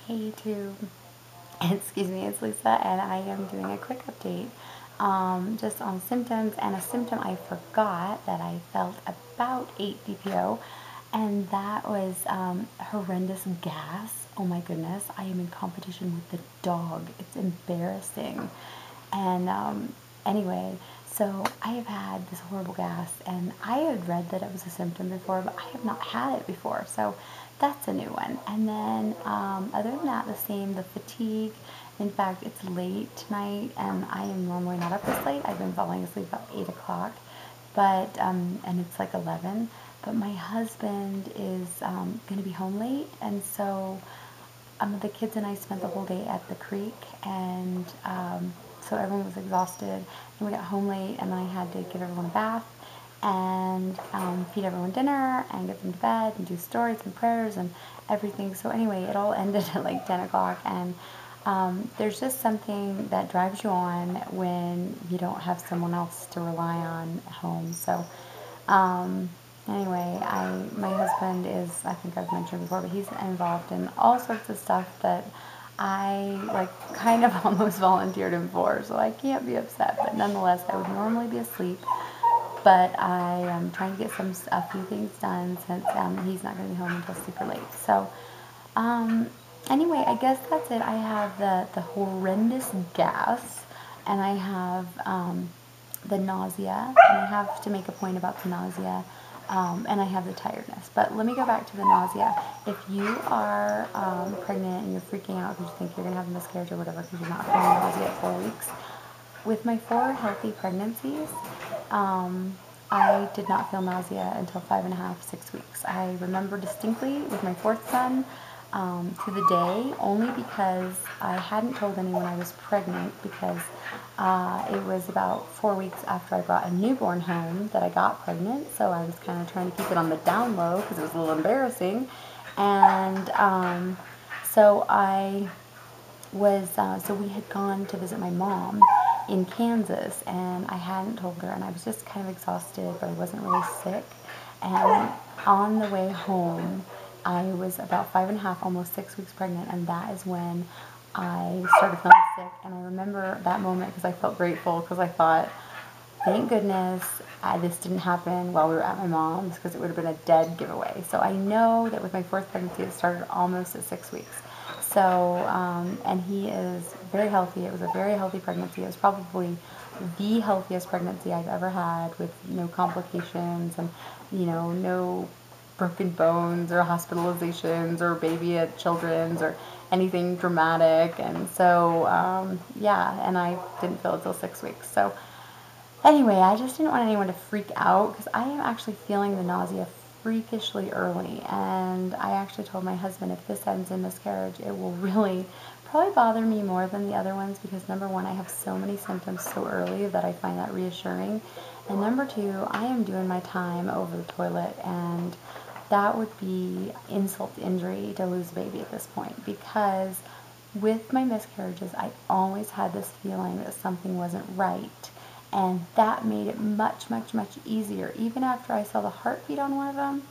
Hey YouTube, excuse me, it's Lisa, and I am doing a quick update just on symptoms and a symptom I forgot that I felt about 8 DPO, and that was horrendous gas. Oh my goodness, I am in competition with the dog. It's embarrassing. And anyway, so I have had this horrible gas, and I had read that it was a symptom before, but I have not had it before, so that's a new one. And then other than that, the same, the fatigue. In fact, it's late tonight, and I am normally not up this late. I've been falling asleep about 8 o'clock, but and it's like 11. But my husband is going to be home late, and so the kids and I spent the whole day at the creek, and so everyone was exhausted. And we got home late, and I had to give everyone a bath and feed everyone dinner and get them to bed and do stories and prayers and everything. So anyway, it all ended at like 10 o'clock, and there's just something that drives you on when you don't have someone else to rely on at home. So anyway, my husband is, I think I've mentioned before, but he's involved in all sorts of stuff that I like kind of almost volunteered him for, so I can't be upset. But nonetheless, I would normally be asleep, but I am trying to get a few things done since he's not going to be home until super late. So anyway, I guess that's it. I have the horrendous gas, and I have the nausea, and I have to make a point about the nausea, and I have the tiredness. But let me go back to the nausea. If you are pregnant and you're freaking out because you think you're going to have a miscarriage or whatever because you're not feeling nausea at 4 weeks, with my 4 healthy pregnancies, I did not feel nausea until 5.5, 6 weeks. I remember distinctly with my 4th son, to the day, only because I hadn't told anyone I was pregnant, because it was about 4 weeks after I brought a newborn home that I got pregnant, so I was kind of trying to keep it on the down low because it was a little embarrassing. And so I was, so we had gone to visit my mom in Kansas, and I hadn't told her, and I was just kind of exhausted, but I wasn't really sick. And on the way home, I was about 5.5, almost 6 weeks pregnant, and that is when I started feeling sick. And I remember that moment because I felt grateful, because I thought, thank goodness this didn't happen while we were at my mom's, because it would have been a dead giveaway. So I know that with my 4th pregnancy, it started almost at 6 weeks. So, and he is very healthy. It was a very healthy pregnancy. It was probably the healthiest pregnancy I've ever had, with no complications and, no broken bones or hospitalizations or baby at children's or anything dramatic. And so, yeah, and I didn't feel it till 6 weeks. So anyway, I just didn't want anyone to freak out, because I am actually feeling the nausea freakishly early, and I actually told my husband, if this ends in miscarriage, it will really probably bother me more than the other ones, because number one, I have so many symptoms so early that I find that reassuring, and number two, I am doing my time over the toilet, and that would be insult to injury to lose a baby at this point, because with my miscarriages, I always had this feeling that something wasn't right. And that made it much, much, much easier. Even after I saw the heartbeat on one of them,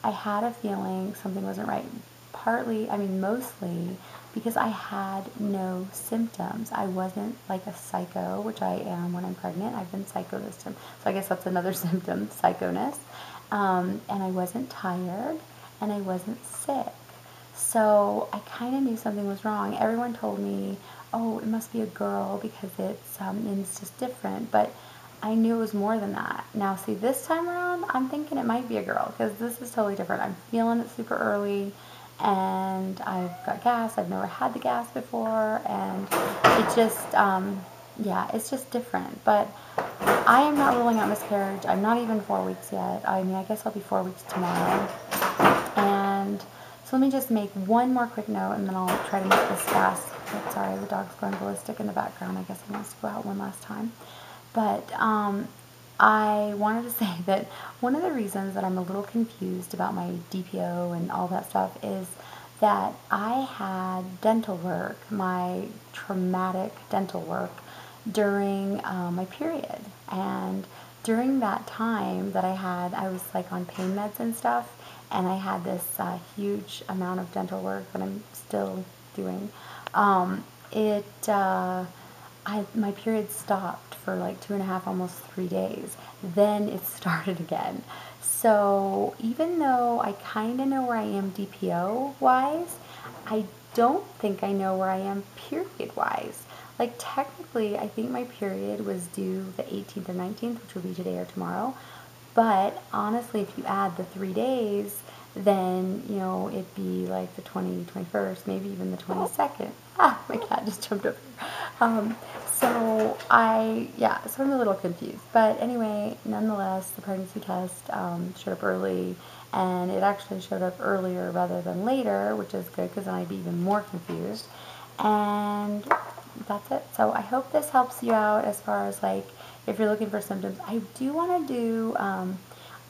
I had a feeling something wasn't right. Partly, I mean, mostly because I had no symptoms. I wasn't like a psycho, which I am when I'm pregnant. I've been psycho this time. So I guess that's another symptom, psychoness. And I wasn't tired, and I wasn't sick. So I kind of knew something was wrong. Everyone told me, oh, it must be a girl because it's just different. But I knew it was more than that. Now, see, this time around, I'm thinking it might be a girl, because this is totally different. I'm feeling it super early, and I've got gas. I've never had the gas before, and it just, yeah, it's just different. But I am not ruling out miscarriage. I'm not even 4 weeks yet. I mean, I guess I'll be 4 weeks tomorrow. And so let me just make one more quick note, and then I'll try to make this fast. Oh, sorry, the dog's going ballistic in the background. I guess he wants to go out one last time. But I wanted to say that one of the reasons that I'm a little confused about my DPO and all that stuff is that I had dental work, my traumatic dental work, during my period. And during that time that I was like on pain meds and stuff, and I had this huge amount of dental work that I'm still doing, it my period stopped for like 2.5, almost 3 days. Then it started again. So even though I kind of know where I am DPO wise, I don't think I know where I am period wise. Like technically, I think my period was due the 18th or 19th, which will be today or tomorrow. But honestly, if you add the 3 days, then, it'd be like the 21st, maybe even the 22nd. Ah, my cat just jumped over. Um, so I'm a little confused. But anyway, nonetheless, the pregnancy test showed up early, and it actually showed up earlier rather than later, which is good because then I'd be even more confused. And that's it. So I hope this helps you out as far as like if you're looking for symptoms. I do want to do,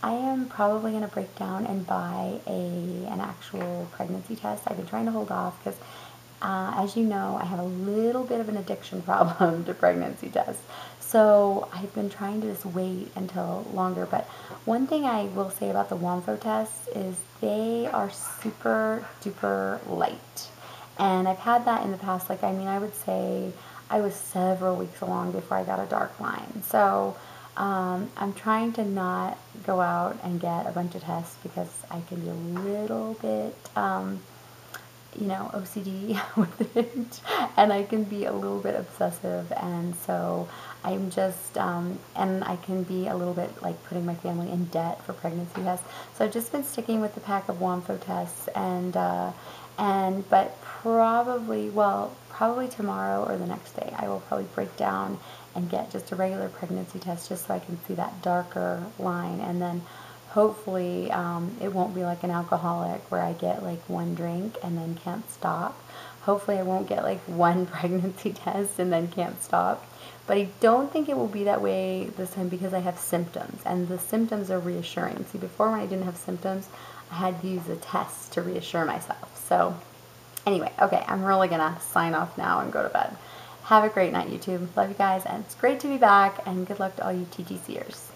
I am probably going to break down and buy an actual pregnancy test. I've been trying to hold off because, as you know, I have a little bit of an addiction problem to pregnancy tests. So I've been trying to just wait until longer. But one thing I will say about the WOMFO tests is they are super duper light. And I've had that in the past. Like, I mean, I would say I was several weeks along before I got a dark line. So I'm trying to not go out and get a bunch of tests because I can be a little bit, OCD with it, and I can be a little bit obsessive, and so I'm just, and I can be a little bit like putting my family in debt for pregnancy tests. So I've just been sticking with the pack of WOMFO tests, but probably tomorrow or the next day, I will probably break down and get just a regular pregnancy test just so I can see that darker line, and then hopefully it won't be like an alcoholic where I get like one drink and then can't stop. Hopefully I won't get like one pregnancy test and then can't stop. But I don't think it will be that way this time because I have symptoms, and the symptoms are reassuring. See, before when I didn't have symptoms, I had to use a test to reassure myself. So anyway, okay, I'm really gonna sign off now and go to bed. Have a great night, YouTube. Love you guys, and it's great to be back, and good luck to all you TTCers.